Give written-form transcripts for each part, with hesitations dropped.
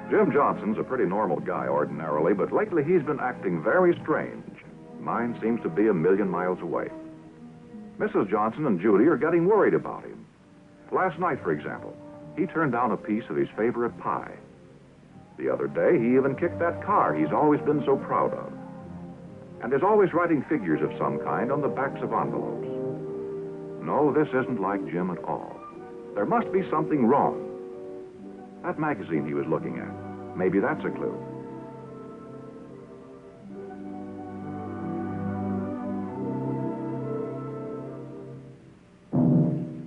Jim Johnson's a pretty normal guy ordinarily, but lately he's been acting very strange. Mine seems to be a million miles away. Mrs. Johnson and Judy are getting worried about him. Last night, for example, he turned down a piece of his favorite pie. The other day, he even kicked that car he's always been so proud of. And is always writing figures of some kind on the backs of envelopes. No, this isn't like Jim at all. There must be something wrong. That magazine he was looking at, maybe that's a clue.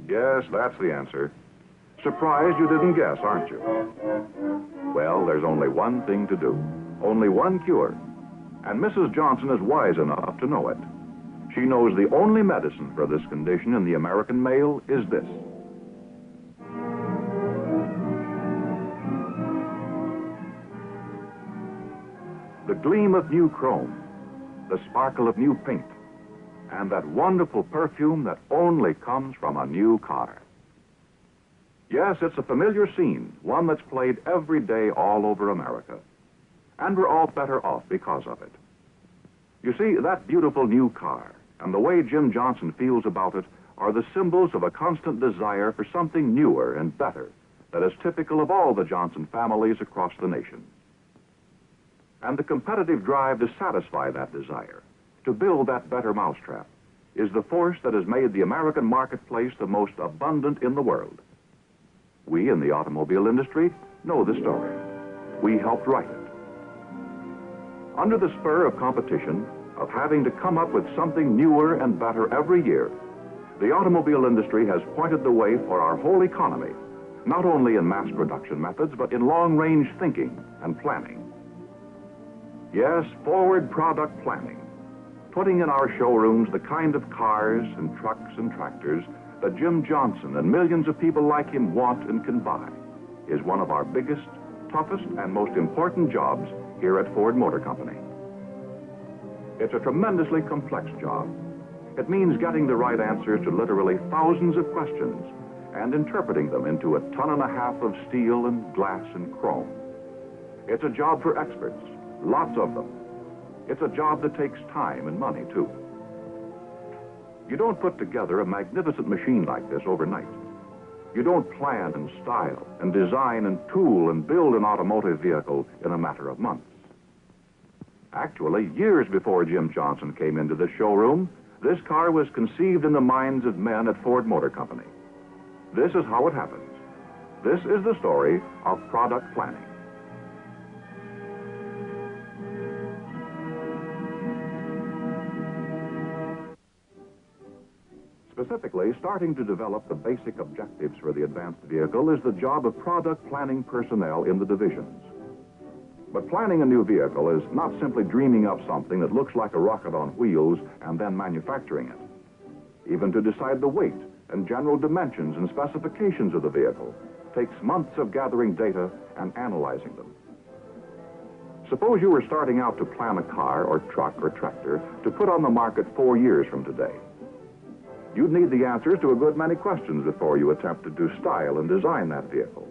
Yes, that's the answer. Surprised you didn't guess, aren't you? Well, there's only one thing to do. Only one cure. And Mrs. Johnson is wise enough to know it. She knows the only medicine for this condition in the American male is this. The gleam of new chrome, the sparkle of new paint, and that wonderful perfume that only comes from a new car. Yes, it's a familiar scene, one that's played every day all over America. And we're all better off because of it. You see, that beautiful new car and the way Jim Johnson feels about it are the symbols of a constant desire for something newer and better that is typical of all the Johnson families across the nation. And the competitive drive to satisfy that desire, to build that better mousetrap, is the force that has made the American marketplace the most abundant in the world. We in the automobile industry know the story. We helped write it. Under the spur of competition, of having to come up with something newer and better every year, the automobile industry has pointed the way for our whole economy, not only in mass production methods, but in long-range thinking and planning. Yes, forward product planning, putting in our showrooms the kind of cars and trucks and tractors that Jim Johnson and millions of people like him want and can buy, is one of our biggest, toughest, and most important jobs here at Ford Motor Company. It's a tremendously complex job. It means getting the right answers to literally thousands of questions and interpreting them into 1.5 tons of steel and glass and chrome. It's a job for experts, lots of them. It's a job that takes time and money, too. You don't put together a magnificent machine like this overnight. You don't plan and style and design and tool and build an automotive vehicle in a matter of months. Actually, years before Jim Johnson came into this showroom, this car was conceived in the minds of men at Ford Motor Company. This is how it happens. This is the story of product planning. Specifically, starting to develop the basic objectives for the advanced vehicle is the job of product planning personnel in the divisions. But planning a new vehicle is not simply dreaming up something that looks like a rocket on wheels and then manufacturing it. Even to decide the weight and general dimensions and specifications of the vehicle takes months of gathering data and analyzing them. Suppose you were starting out to plan a car or truck or tractor to put on the market 4 years from today. You'd need the answers to a good many questions before you attempted to style and design that vehicle.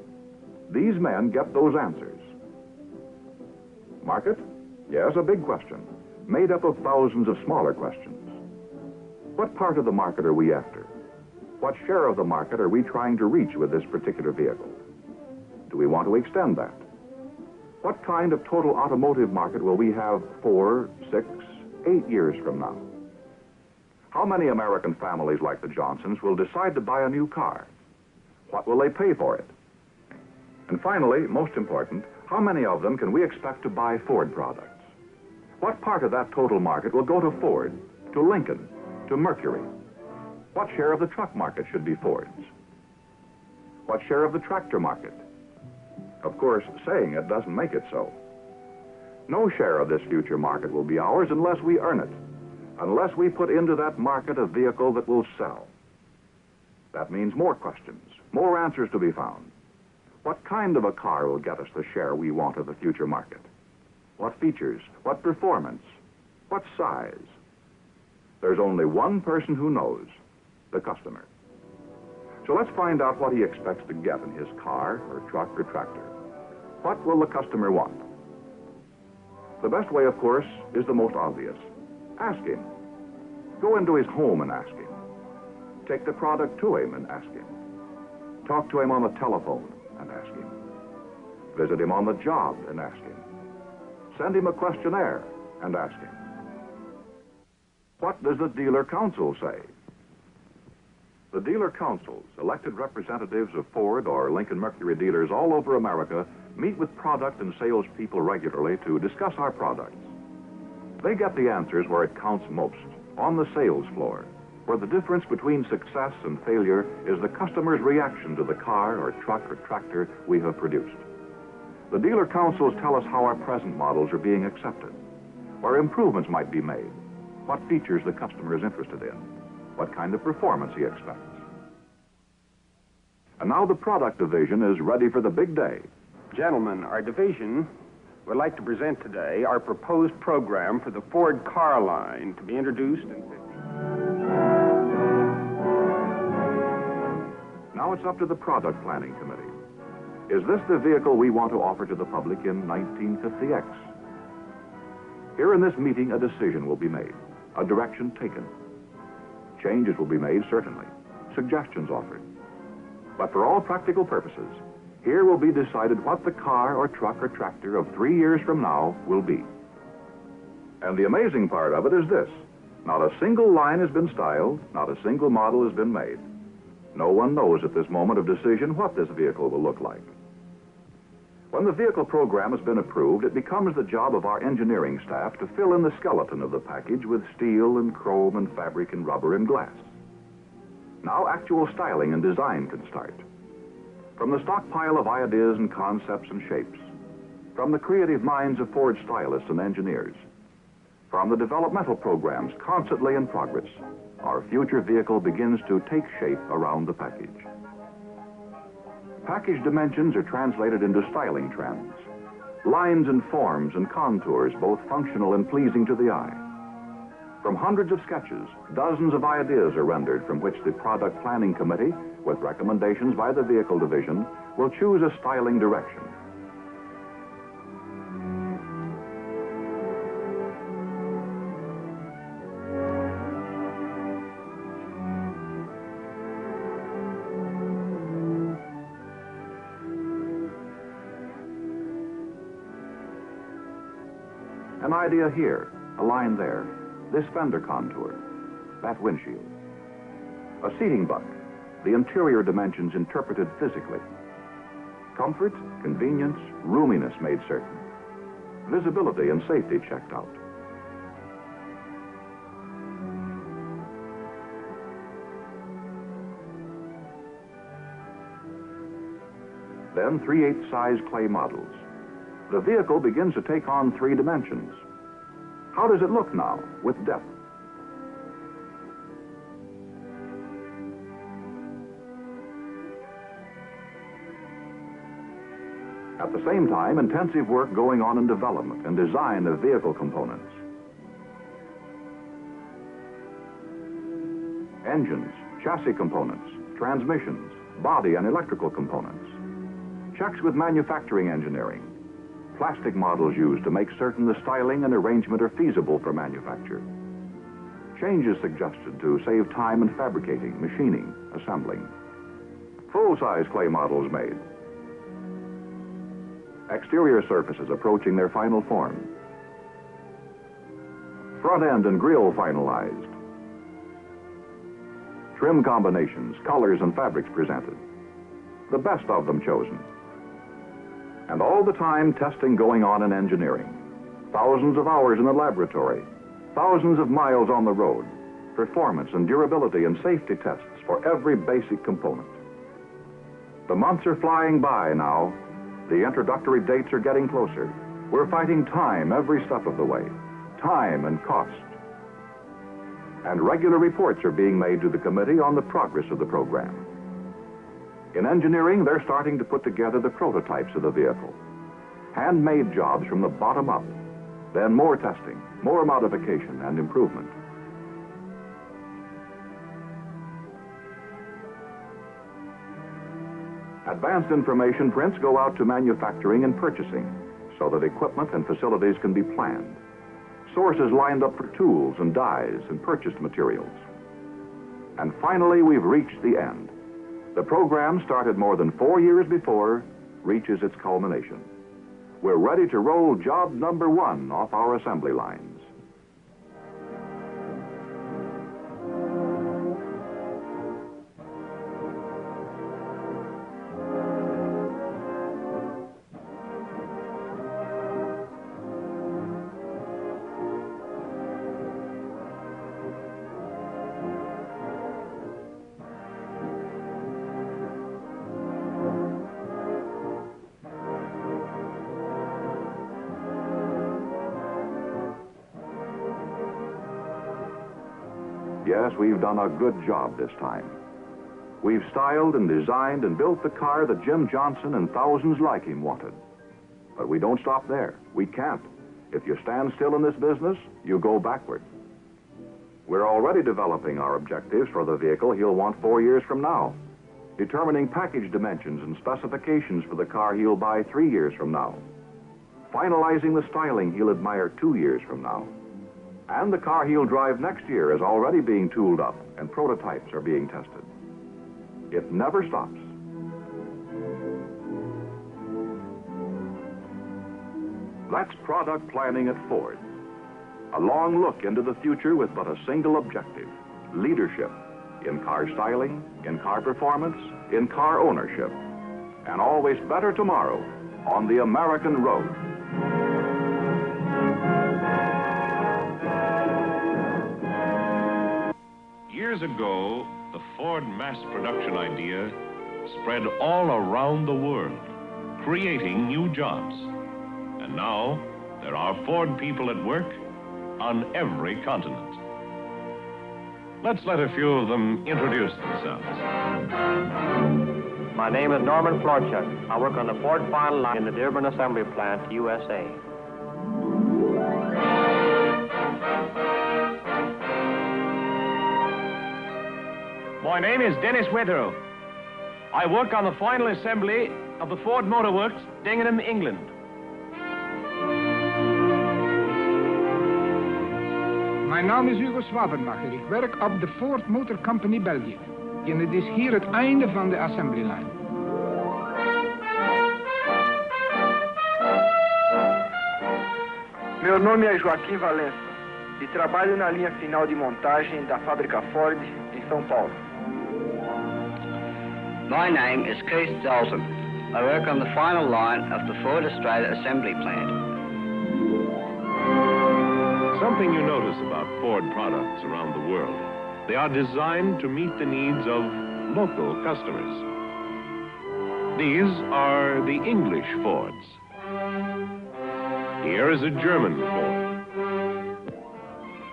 These men get those answers. Market? Yes, a big question, made up of thousands of smaller questions. What part of the market are we after? What share of the market are we trying to reach with this particular vehicle? Do we want to extend that? What kind of total automotive market will we have 4, 6, 8 years from now? How many American families like the Johnsons will decide to buy a new car? What will they pay for it? And finally, most important, how many of them can we expect to buy Ford products? What part of that total market will go to Ford, to Lincoln, to Mercury? What share of the truck market should be Ford's? What share of the tractor market? Of course, saying it doesn't make it so. No share of this future market will be ours unless we earn it, unless we put into that market a vehicle that will sell. That means more questions, more answers to be found. What kind of a car will get us the share we want of the future market? What features? What performance? What size? There's only one person who knows, the customer. So let's find out what he expects to get in his car or truck or tractor. What will the customer want? The best way, of course, is the most obvious. Ask him. Go into his home and ask him. Take the product to him and ask him. Talk to him on the telephone and ask him. Visit him on the job and ask him. Send him a questionnaire and ask him. What does the dealer council say? The dealer councils, elected representatives of Ford or Lincoln Mercury dealers all over America, meet with product and sales people regularly to discuss our products. They get the answers where it counts most, on the sales floor, where the difference between success and failure is the customer's reaction to the car or truck or tractor we have produced. The dealer councils tell us how our present models are being accepted, where improvements might be made, what features the customer is interested in, what kind of performance he expects. And now the product division is ready for the big day. Gentlemen, our division would like to present today our proposed program for the Ford car line to be introduced in 50. Now it's up to the product planning committee. Is this the vehicle we want to offer to the public in 1950X? Here in this meeting, a decision will be made, a direction taken. Changes will be made, certainly, suggestions offered. But for all practical purposes, here will be decided what the car or truck or tractor of 3 years from now will be. And the amazing part of it is this: not a single line has been styled, not a single model has been made. No one knows at this moment of decision what this vehicle will look like. When the vehicle program has been approved, it becomes the job of our engineering staff to fill in the skeleton of the package with steel and chrome and fabric and rubber and glass. Now actual styling and design can start. From the stockpile of ideas and concepts and shapes, from the creative minds of Ford stylists and engineers, from the developmental programs constantly in progress, our future vehicle begins to take shape around the package. Package dimensions are translated into styling trends, lines and forms and contours, both functional and pleasing to the eye. From hundreds of sketches, dozens of ideas are rendered from which the product planning committee, with recommendations by the vehicle division, will choose a styling direction. An idea here, a line there, this fender contour, that windshield. A seating butt, the interior dimensions interpreted physically. Comfort, convenience, roominess made certain. Visibility and safety checked out. Then 3/8 size clay models. The vehicle begins to take on 3 dimensions. How does it look now, with depth? At the same time, intensive work going on in development and design of vehicle components. Engines, chassis components, transmissions, body and electrical components. Checks with manufacturing engineering. Plastic models used to make certain the styling and arrangement are feasible for manufacture. Changes suggested to save time in fabricating, machining, assembling. Full-size clay models made. Exterior surfaces approaching their final form. Front end and grille finalized. Trim combinations, colors, and fabrics presented. The best of them chosen. And all the time, testing going on in engineering. Thousands of hours in the laboratory, thousands of miles on the road, performance and durability and safety tests for every basic component. The months are flying by now. The introductory dates are getting closer. We're fighting time every step of the way, time and cost. And regular reports are being made to the committee on the progress of the program. In engineering, they're starting to put together the prototypes of the vehicle. Handmade jobs from the bottom up. Then more testing, more modification and improvement. Advanced information prints go out to manufacturing and purchasing so that equipment and facilities can be planned. Sources lined up for tools and dies and purchased materials. And finally, we've reached the end. The program, started more than 4 years before, reaches its culmination. We're ready to roll job number 1 off our assembly lines. Yes, we've done a good job this time. We've styled and designed and built the car that Jim Johnson and thousands like him wanted. But we don't stop there. We can't. If you stand still in this business, you go backward. We're already developing our objectives for the vehicle he'll want 4 years from now, determining package dimensions and specifications for the car he'll buy 3 years from now, finalizing the styling he'll admire 2 years from now. And the car he'll drive next year is already being tooled up and prototypes are being tested. It never stops. That's product planning at Ford. A long look into the future with but a single objective: leadership in car styling, in car performance, in car ownership. And always better tomorrow on the American road. Years ago, the Ford mass production idea spread all around the world, creating new jobs. And now, there are Ford people at work on every continent. Let's let a few of them introduce themselves. My name is Norman Florchuk. I work on the Ford final line in the Dearborn Assembly Plant, USA. My name is Dennis Wetherill. I work on the final assembly of the Ford Motor Works, Dingenham, England. Mijn naam is Hugo Swabenmacher. Ik werk op de Ford Motor Company België. En het is hier het einde van de assembly line. Meu nome é Joaquim Valença e trabalho na linha final de montagem da fábrica Ford em São Paulo. My name is Keith Dalton. I work on the final line of the Ford Australia assembly plant. Something you notice about Ford products around the world: they are designed to meet the needs of local customers. These are the English Fords. Here is a German Ford.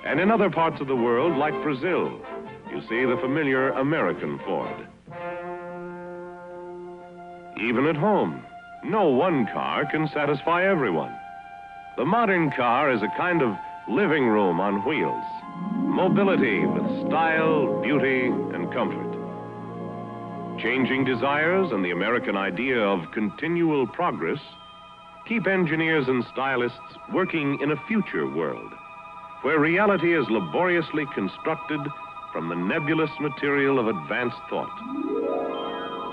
And in other parts of the world, like Brazil, you see the familiar American Ford. Even at home, no one car can satisfy everyone. The modern car is a kind of living room on wheels. Mobility with style, beauty, and comfort. Changing desires and the American idea of continual progress keep engineers and stylists working in a future world where reality is laboriously constructed from the nebulous material of advanced thought.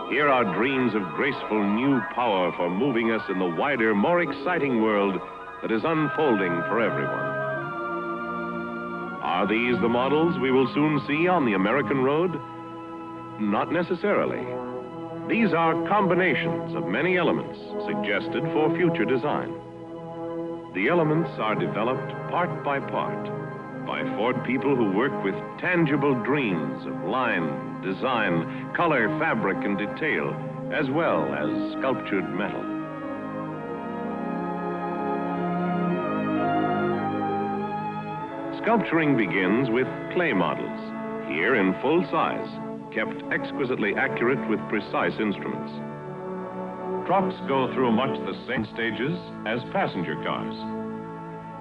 Here are dreams of graceful new power for moving us in the wider, more exciting world that is unfolding for everyone. Are these the models we will soon see on the American road? Not necessarily. These are combinations of many elements suggested for future design. The elements are developed part by Ford people who work with tangible dreams of line, design, color, fabric, and detail, as well as sculptured metal. Sculpturing begins with clay models, here in full size, kept exquisitely accurate with precise instruments. Trucks go through much the same stages as passenger cars.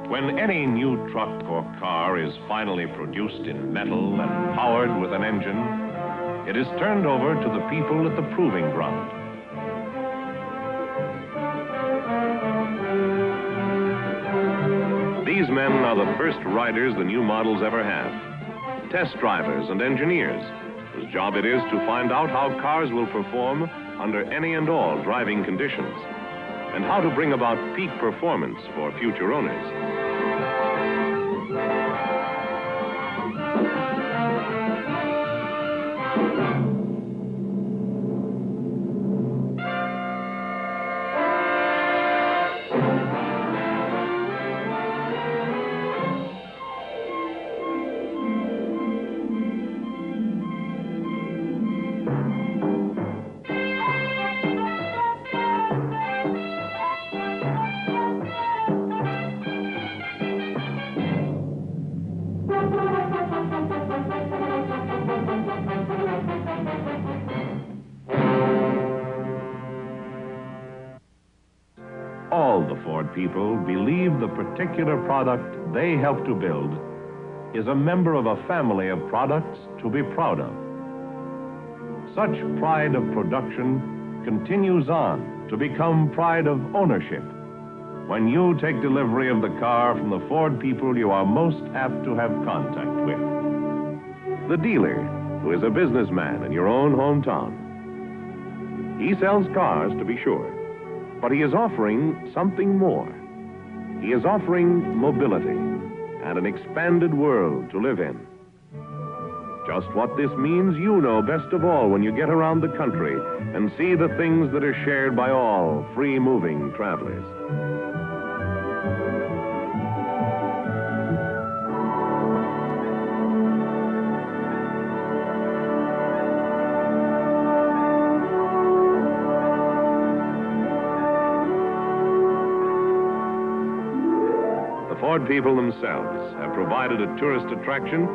When any new truck or car is finally produced in metal and powered with an engine, it is turned over to the people at the proving ground, men are the first riders the new models ever had. Test drivers and engineers, whose job it is to find out how cars will perform under any and all driving conditions, and how to bring about peak performance for future owners. All the Ford people believe the particular product they help to build is a member of a family of products to be proud of. Such pride of production continues on to become pride of ownership when you take delivery of the car from the Ford people you are most apt to have contact with. The dealer, who is a businessman in your own hometown. He sells cars, to be sure, but he is offering something more. He is offering mobility and an expanded world to live in. Just what this means you know best of all when you get around the country and see the things that are shared by all free-moving travelers. Ford people themselves have provided a tourist attraction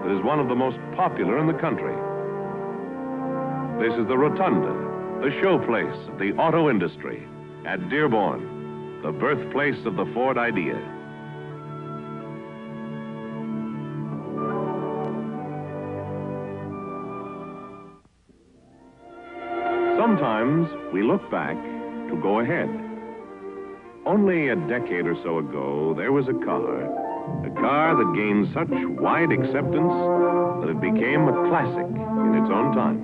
that is one of the most popular in the country. This is the Rotunda, the showplace of the auto industry at Dearborn, the birthplace of the Ford idea. Sometimes we look back to go ahead. Only a decade or so ago, there was a car that gained such wide acceptance that it became a classic in its own time.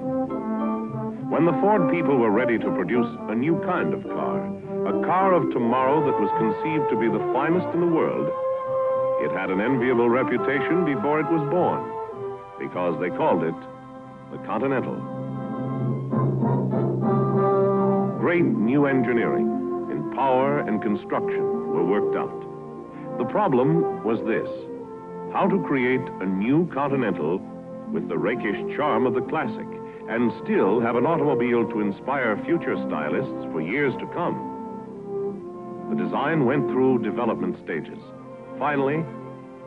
When the Ford people were ready to produce a new kind of car of tomorrow that was conceived to be the finest in the world, it had an enviable reputation before it was born, because they called it the Continental. Great new engineering, power and construction were worked out. The problem was this: how to create a new Continental with the rakish charm of the classic and still have an automobile to inspire future stylists for years to come. The design went through development stages. Finally,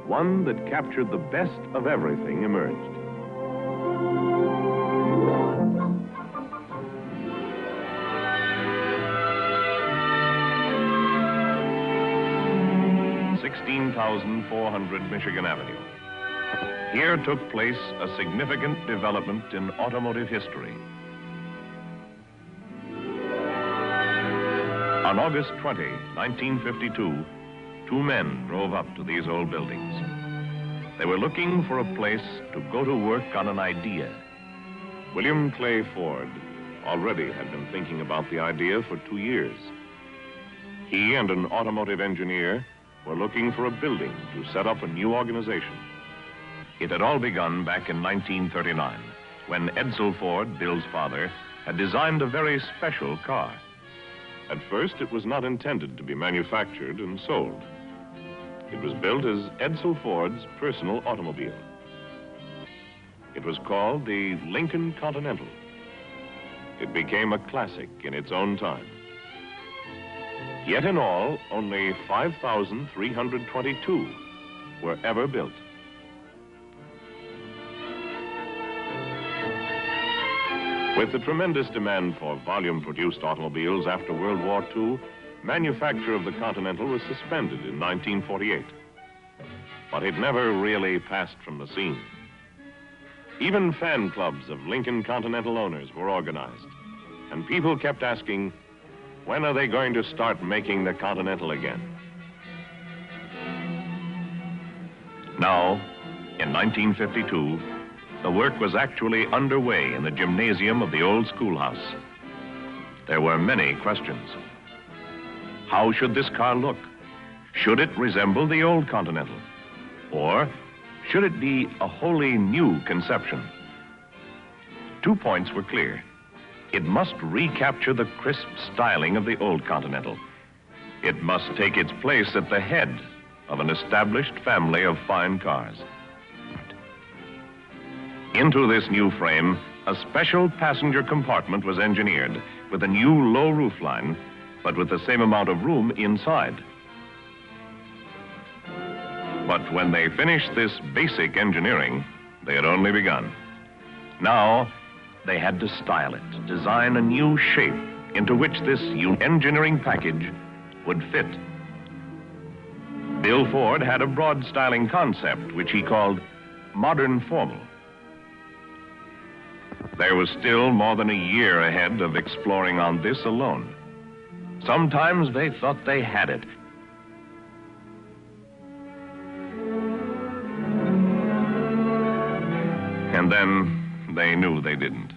one that captured the best of everything emerged. (16,400 Michigan Avenue. Here took place a significant development in automotive history. On August 20, 1952, two men drove up to these old buildings. They were looking for a place to go to work on an idea. William Clay Ford already had been thinking about the idea for 2 years. He and an automotive engineer were looking for a building to set up a new organization. It had all begun back in 1939, when Edsel Ford, Bill's father, had designed a very special car. At first, it was not intended to be manufactured and sold. It was built as Edsel Ford's personal automobile. It was called the Lincoln Continental. It became a classic in its own time. Yet in all, only 5,322 were ever built. With the tremendous demand for volume-produced automobiles after World War II, manufacture of the Continental was suspended in 1948. But it never really passed from the scene. Even fan clubs of Lincoln Continental owners were organized, and people kept asking, when are they going to start making the Continental again? Now, in 1952, the work was actually underway in the gymnasium of the old schoolhouse. There were many questions. How should this car look? Should it resemble the old Continental? Or should it be a wholly new conception? 2 points were clear. It must recapture the crisp styling of the old Continental. It must take its place at the head of an established family of fine cars. Into this new frame, a special passenger compartment was engineered with a new low roofline, but with the same amount of room inside. But when they finished this basic engineering, they had only begun. Now, they had to style it, design a new shape into which this engineering package would fit. Bill Ford had a broad styling concept, which he called modern formal. There was still more than a year ahead of exploring on this alone. Sometimes they thought they had it. And then they knew they didn't.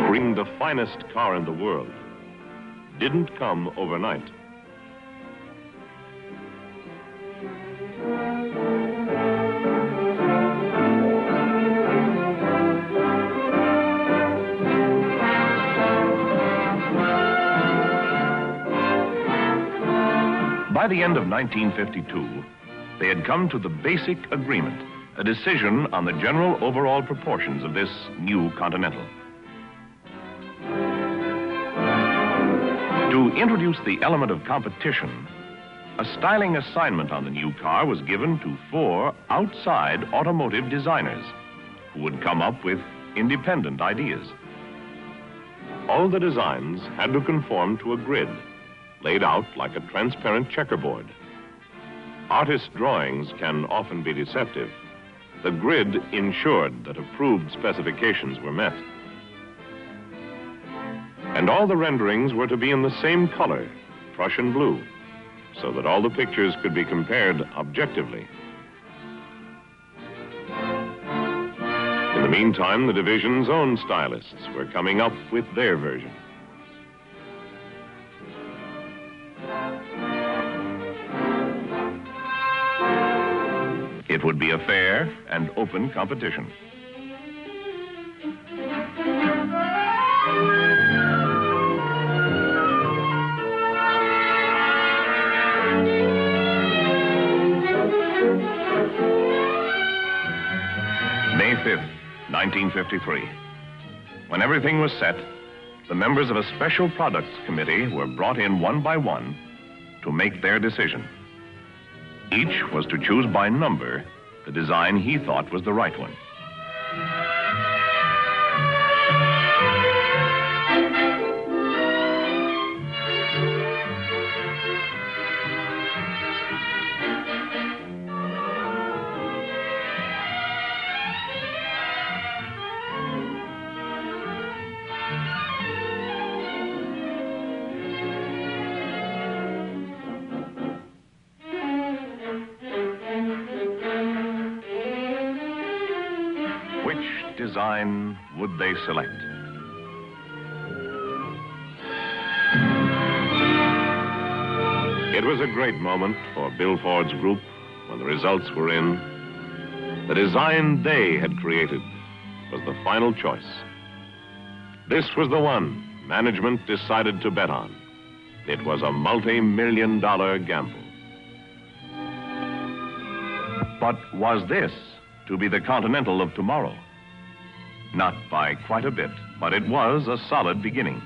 Bring the finest car in the world didn't come overnight. By the end of 1952, they had come to the basic agreement, a decision on the general overall proportions of this new Continental. To introduce the element of competition, a styling assignment on the new car was given to 4 outside automotive designers who would come up with independent ideas. All the designs had to conform to a grid laid out like a transparent checkerboard. Artist drawings can often be deceptive. The grid ensured that approved specifications were met. And all the renderings were to be in the same color, Prussian blue, so that all the pictures could be compared objectively. In the meantime, the division's own stylists were coming up with their version. It would be a fair and open competition. May 5th, 1953. When everything was set, the members of a special products committee were brought in one by one to make their decision. Each was to choose by number the design he thought was the right one. Which design would they select? It was a great moment for Bill Ford's group when the results were in. The design they had created was the final choice. This was the one management decided to bet on. It was a multi-million-dollar gamble. But was this to be the Continental of tomorrow? Not by quite a bit, but it was a solid beginning.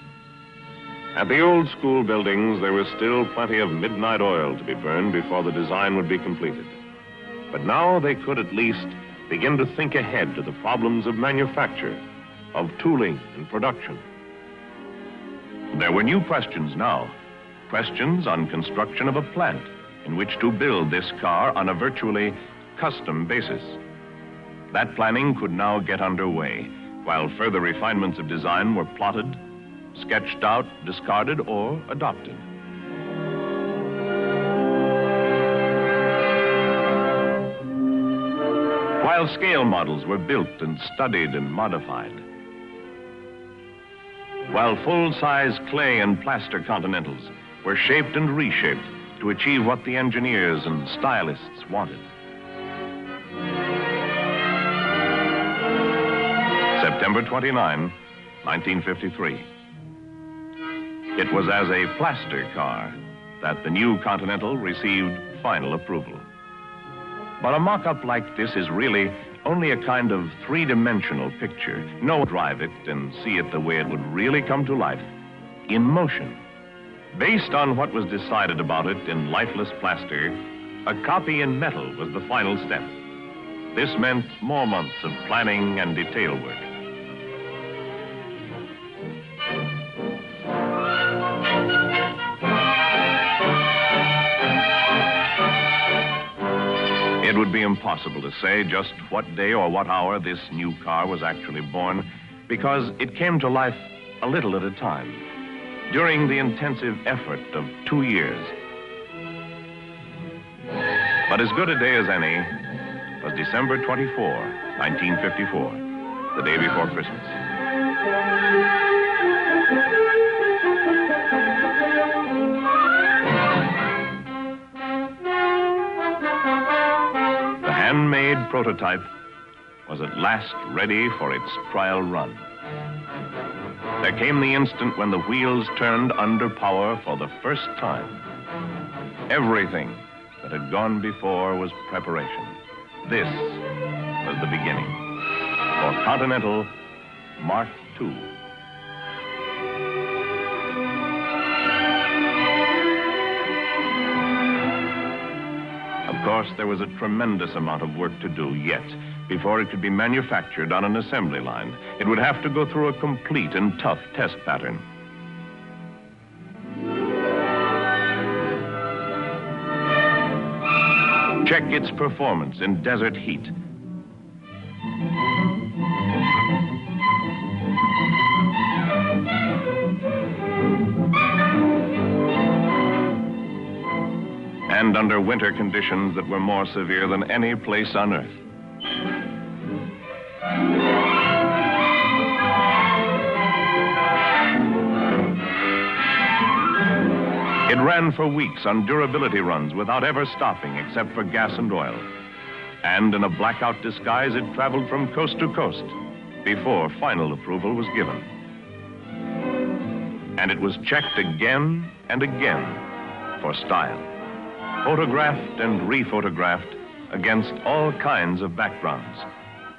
At the old school buildings, there was still plenty of midnight oil to be burned before the design would be completed. But now they could at least begin to think ahead to the problems of manufacture, of tooling and production. There were new questions now, questions on construction of a plant in which to build this car on a virtually custom basis. That planning could now get underway, while further refinements of design were plotted, sketched out, discarded, or adopted. While scale models were built and studied and modified, while full-size clay and plaster Continentals were shaped and reshaped to achieve what the engineers and stylists wanted. September 29, 1953. It was as a plaster car that the new Continental received final approval. But a mock-up like this is really only a kind of three-dimensional picture. No one drive it and see it the way it would really come to life, in motion. Based on what was decided about it in lifeless plaster, a copy in metal was the final step. This meant more months of planning and detail work. It would be impossible to say just what day or what hour this new car was actually born, because it came to life a little at a time, during the intensive effort of 2 years. But as good a day as any was December 24, 1954, the day before Christmas. The handmade prototype was at last ready for its trial run. There came the instant when the wheels turned under power for the first time. Everything that had gone before was preparation. This was the beginning for Continental Mark II. Of course, there was a tremendous amount of work to do yet before it could be manufactured on an assembly line. It would have to go through a complete and tough test pattern. Check its performance in desert heat. And under winter conditions that were more severe than any place on Earth. It ran for weeks on durability runs without ever stopping except for gas and oil. And in a blackout disguise, it traveled from coast to coast before final approval was given. And it was checked again and again for style. Photographed and rephotographed against all kinds of backgrounds.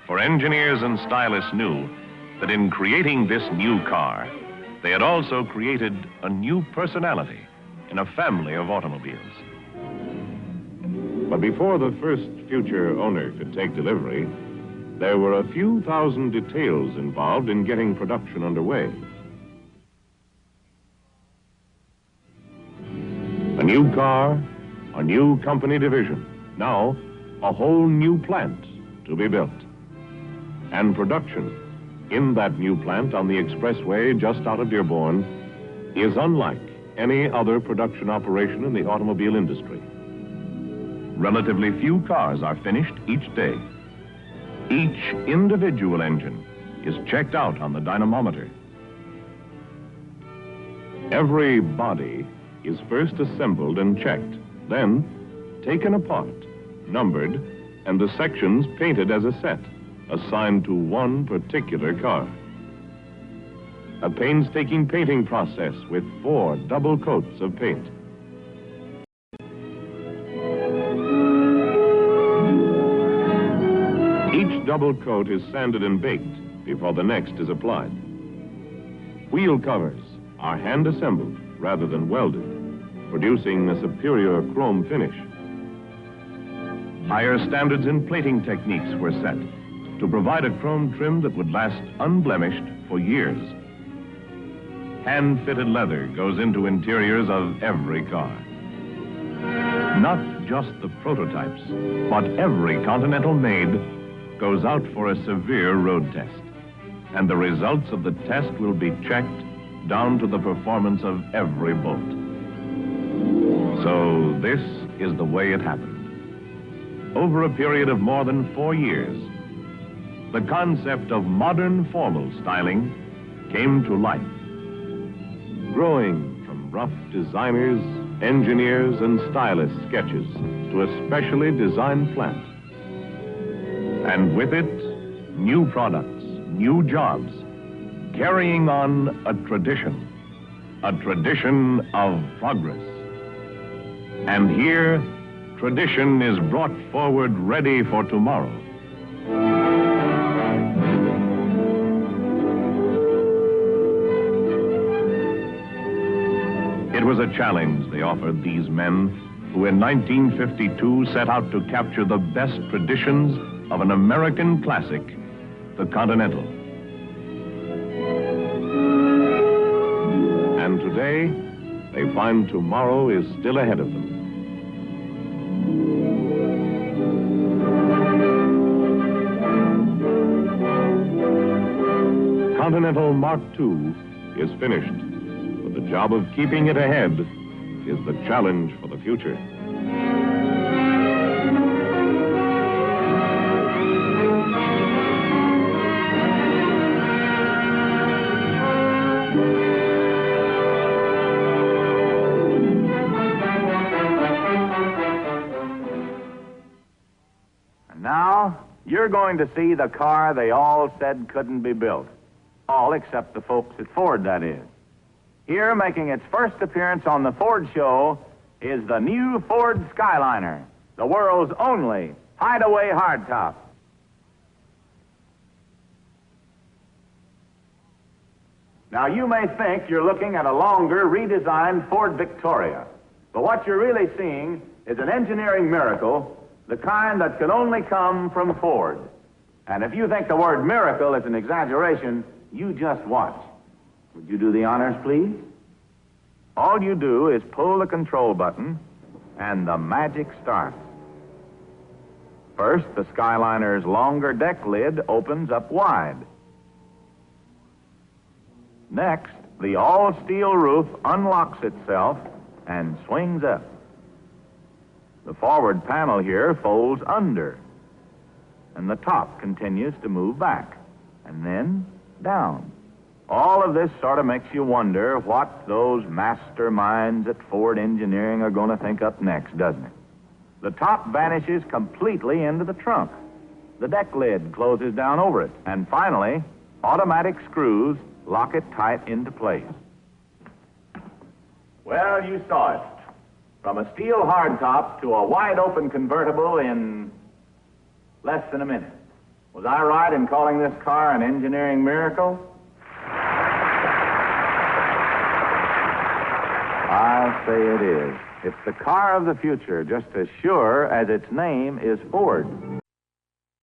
For engineers and stylists knew that in creating this new car, they had also created a new personality in a family of automobiles. But before the first future owner could take delivery, there were a few thousand details involved in getting production underway. A new car, a new company division, now a whole new plant to be built. And production in that new plant on the expressway just out of Dearborn is unlike any other production operation in the automobile industry. Relatively few cars are finished each day. Each individual engine is checked out on the dynamometer. Every body is first assembled and checked, then taken apart, numbered, and the sections painted as a set, assigned to one particular car. A painstaking painting process with 4 double coats of paint. Each double coat is sanded and baked before the next is applied. Wheel covers are hand assembled rather than welded, producing a superior chrome finish. Higher standards in plating techniques were set to provide a chrome trim that would last unblemished for years. Hand-fitted leather goes into interiors of every car. Not just the prototypes, but every Continental made goes out for a severe road test. And the results of the test will be checked down to the performance of every bolt. So this is the way it happened. Over a period of more than 4 years, the concept of modern formal styling came to life, growing from rough designers, engineers, and stylist sketches to a specially designed plant. And with it, new products, new jobs, carrying on a tradition of progress. And here, tradition is brought forward ready for tomorrow. It was a challenge they offered these men who in 1952 set out to capture the best traditions of an American classic, the Continental. And today, they find tomorrow is still ahead of them. Continental Mark II is finished, but the job of keeping it ahead is the challenge for the future. Now, you're going to see the car they all said couldn't be built. All except the folks at Ford, that is. Here, making its first appearance on the Ford show, is the new Ford Skyliner, the world's only hideaway hardtop. Now, you may think you're looking at a longer, redesigned Ford Victoria, but what you're really seeing is an engineering miracle, the kind that can only come from Ford. And if you think the word miracle is an exaggeration, you just watch. Would you do the honors, please? All you do is pull the control button, and the magic starts. First, the Skyliner's longer deck lid opens up wide. Next, the all-steel roof unlocks itself and swings up. The forward panel here folds under, and the top continues to move back, and then down. All of this sort of makes you wonder what those masterminds at Ford Engineering are going to think up next, doesn't it? The top vanishes completely into the trunk. The deck lid closes down over it, and finally, automatic screws lock it tight into place. Well, you saw it. From a steel hardtop to a wide-open convertible in less than a minute. Was I right in calling this car an engineering miracle? I'll say it is. It's the car of the future, just as sure as its name is Ford.